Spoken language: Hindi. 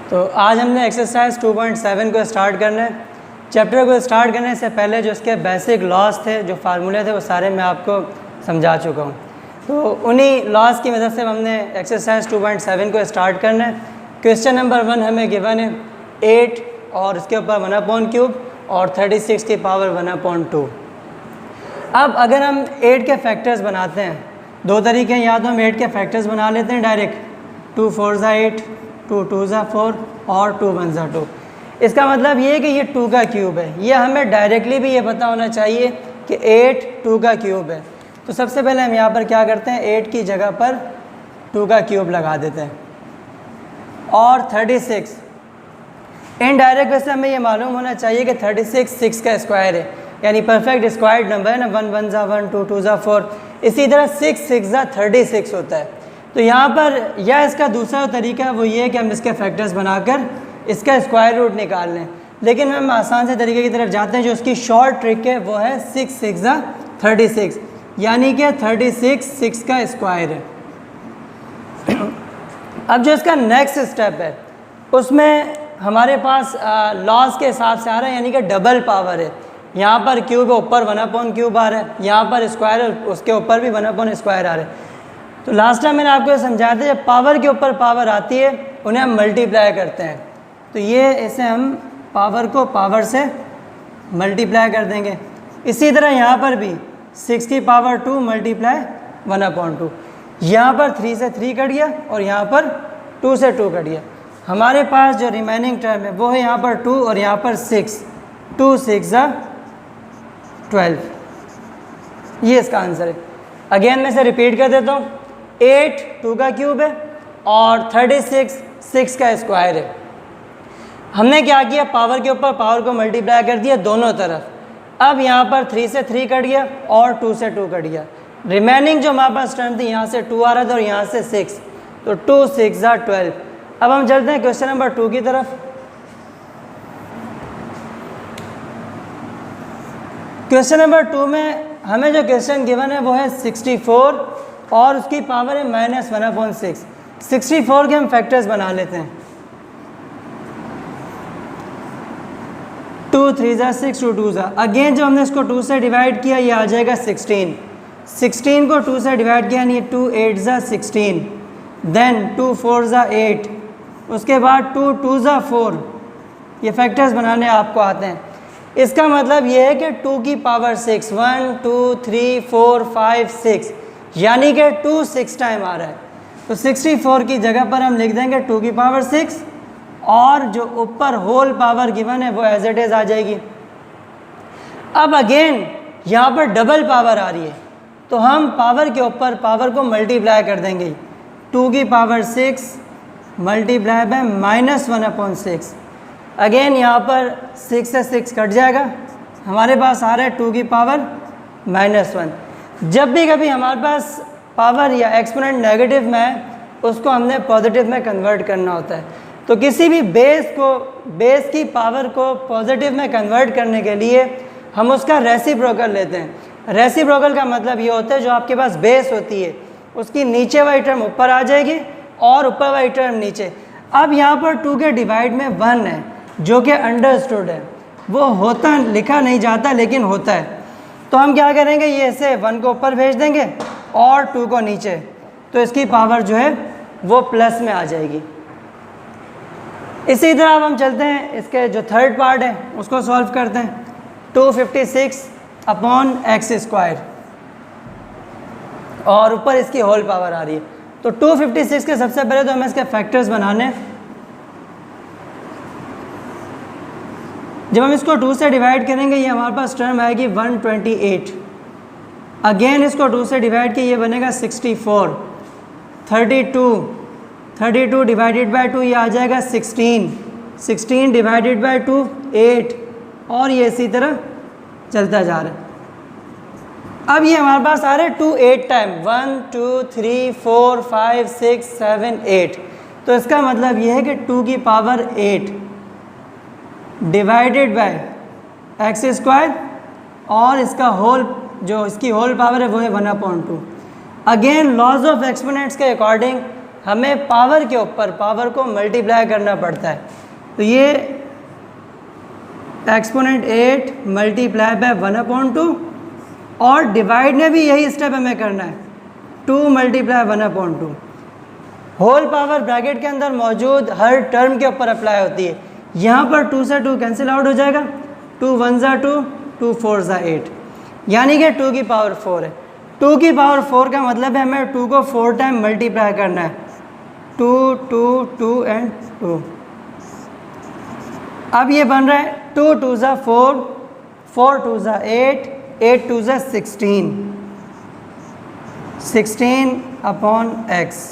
तो आज हमने एक्सरसाइज 2.7 को स्टार्ट करना है। चैप्टर को स्टार्ट करने से पहले जो इसके बेसिक लॉज थे, जो फार्मूले थे, वो सारे मैं आपको समझा चुका हूँ। तो उन्हीं लॉज की मदद से हमने एक्सरसाइज 2.7 को स्टार्ट करना है। क्वेश्चन नंबर 1 हमें गिवन है 8 और इसके ऊपर 1/3 और 36 की पावर 1/2। अब अगर हम 8 के फैक्टर्स बनाते हैं, दो तरीके हैं, या तो हम 8 के फैक्टर्स बना लेते हैं डायरेक्ट, 2 4 8, 2 2 4 और 2 1 2। इसका मतलब ये है कि ये 2 का क्यूब है। ये हमें डायरेक्टली भी ये पता होना चाहिए कि 8 2 का क्यूब है। तो सबसे पहले हम यहाँ पर क्या करते हैं, 8 की जगह पर 2 का क्यूब लगा देते हैं। और 36 इनडायरेक्ट वैसे हमें ये मालूम होना चाहिए कि 36 6 का स्क्वायर है, यानी परफेक्ट स्क्वायर्ड नंबर है ना, 1 1 ज़ा 1, 2 2 ज़ा 4। इसी तरह 6 6 ज़ा 36 होता है। तो यहाँ पर या इसका दूसरा तरीका है वो ये है कि हम इसके फैक्टर्स बनाकर इसका स्क्वायर रूट निकाल लें, लेकिन हम आसान से तरीके की तरफ जाते हैं। जो उसकी शॉर्ट ट्रिक है वो है 6 6 ज़ा 36, यानी कि 36 6 का स्क्वायर है। अब जो इसका नेक्स्ट स्टेप है उसमें हमारे पास लॉस के हिसाब से आ रहा है, यानी कि डबल पावर है। यहाँ पर क्यूब है, ऊपर 1/3 आ रहा है, यहाँ पर स्क्वायर है, उसके ऊपर भी 1/स्क्वायर आ रहा है। तो लास्ट टाइम मैंने आपको समझाया था, जब पावर के ऊपर पावर आती है उन्हें हम मल्टीप्लाई करते हैं। तो ये इसे हम पावर को पावर से मल्टीप्लाई कर देंगे। इसी तरह यहाँ पर भी 6 की पावर 2 मल्टीप्लाई 1/2। यहाँ पर 3 से 3 कट गया और यहाँ पर 2 से 2 कट गया। हमारे पास जो रिमेनिंग टर्म है वो है यहाँ पर 2 और यहाँ पर 6, 2 6 ज़ा 12। ये इसका आंसर है। अगेन मैं इसे रिपीट कर देता हूँ, 8 2 का क्यूब है और 36 6 का स्क्वायर है। हमने क्या किया, पावर के ऊपर पावर को मल्टीप्लाई कर दिया दोनों तरफ। अब यहाँ पर 3 से 3 कट गया और 2 से 2 कट गया। रिमेनिंग जो हमारे पास टर्म थी, यहाँ से 2 आ रहा था और यहाँ से 6, तो 2 6 ज़ा 12। अब हम चलते हैं क्वेश्चन नंबर 2 की तरफ। क्वेश्चन नंबर 2 में हमें जो क्वेश्चन गिवन है वो है 64 और उसकी पावर है -1/6। 64 के हम फैक्टर्स बना लेते हैं। 2 3 ज़ा 6, 2 2 ज़ा। अगेन जो हमने इसको 2 से डिवाइड किया ये आ जाएगा 16। 16 को 2 से डिवाइड किया, यानी 2 8 ज़ा 16, देन 2 4 ज़ा 8, उसके बाद 2 2 ज़ा 4। ये फैक्टर्स बनाने आपको आते हैं। इसका मतलब ये है कि 2 की पावर 6, 1 2 3 4 5 6, यानी कि 2 6 टाइम आ रहा है। तो 64 की जगह पर हम लिख देंगे 2 की पावर 6 और जो ऊपर होल पावर गिवन है वो एज इट इज़ आ जाएगी। अब अगेन यहाँ पर डबल पावर आ रही है, तो हम पावर के ऊपर पावर को मल्टीप्लाई कर देंगे। 2 की पावर 6 मल्टीप्लाई बाय -1/6। अगेन यहाँ पर 6 से 6 कट जाएगा, हमारे पास आ रहा है 2 की पावर -1। जब भी कभी हमारे पास पावर या एक्सपोनेंट नेगेटिव में है, उसको हमने पॉजिटिव में कन्वर्ट करना होता है। तो किसी भी बेस की पावर को पॉजिटिव में कन्वर्ट करने के लिए हम उसका रेसिप्रोकल लेते हैं। रेसिप्रोकल का मतलब ये होता है, जो आपके पास बेस होती है उसकी नीचे वाली टर्म ऊपर आ जाएगी और ऊपर वाली टर्म नीचे। अब यहाँ पर 2 के डिवाइड में 1 है, जो कि अंडरस्टूड है, वो होता लिखा नहीं जाता लेकिन होता है। तो हम क्या करेंगे, ये ऐसे 1 को ऊपर भेज देंगे और 2 को नीचे, तो इसकी पावर जो है वो प्लस में आ जाएगी। इसी तरह अब हम चलते हैं, इसके जो थर्ड पार्ट है उसको सॉल्व करते हैं। 256/x² और ऊपर इसकी होल पावर आ रही है। तो 256 के सबसे पहले तो हमें इसके फैक्टर्स बनाने। जब हम इसको 2 से डिवाइड करेंगे ये हमारे पास टर्म आएगी 128। अगेन इसको 2 से डिवाइड किया, ये बनेगा 64। 32 डिवाइडेड बाय 2 ये आ जाएगा 16। 16 डिवाइडेड बाय 2 8, और ये इसी तरह चलता जा रहा है। अब ये हमारे पास आ रहा है 2 8 टाइम, 1 2 3 4 5 6 7 8। तो इसका मतलब ये है कि 2 की पावर 8 डिवाइडेड बाय x², और इसका होल जो इसकी होल पावर है वो है 1/2। अगेन लॉज ऑफ एक्सपोनेंट्स के अकॉर्डिंग हमें पावर के ऊपर पावर को मल्टीप्लाई करना पड़ता है। तो ये एक्सपोनेंट 8 मल्टीप्लाई बाय 1/2 और डिवाइड में भी यही स्टेप हमें करना है, 2 मल्टीप्लाई 1/2। होल पावर ब्रैकेट के अंदर मौजूद हर टर्म के ऊपर अप्लाई होती है। यहाँ पर 2 से 2 कैंसिल आउट हो जाएगा, 2 1 ज़ा 2, 2 4 ज़ा 8, यानी कि 2 की पावर 4 है। 2 की पावर 4 का मतलब है हमें 2 को 4 टाइम मल्टीप्लाई करना है, 2 2 2 एंड 2। अब ये बन रहा है 2 2 ज़ा 4, 4 2 ज़ा 8, 8 2 ज़ा 16, 16 अपॉन x।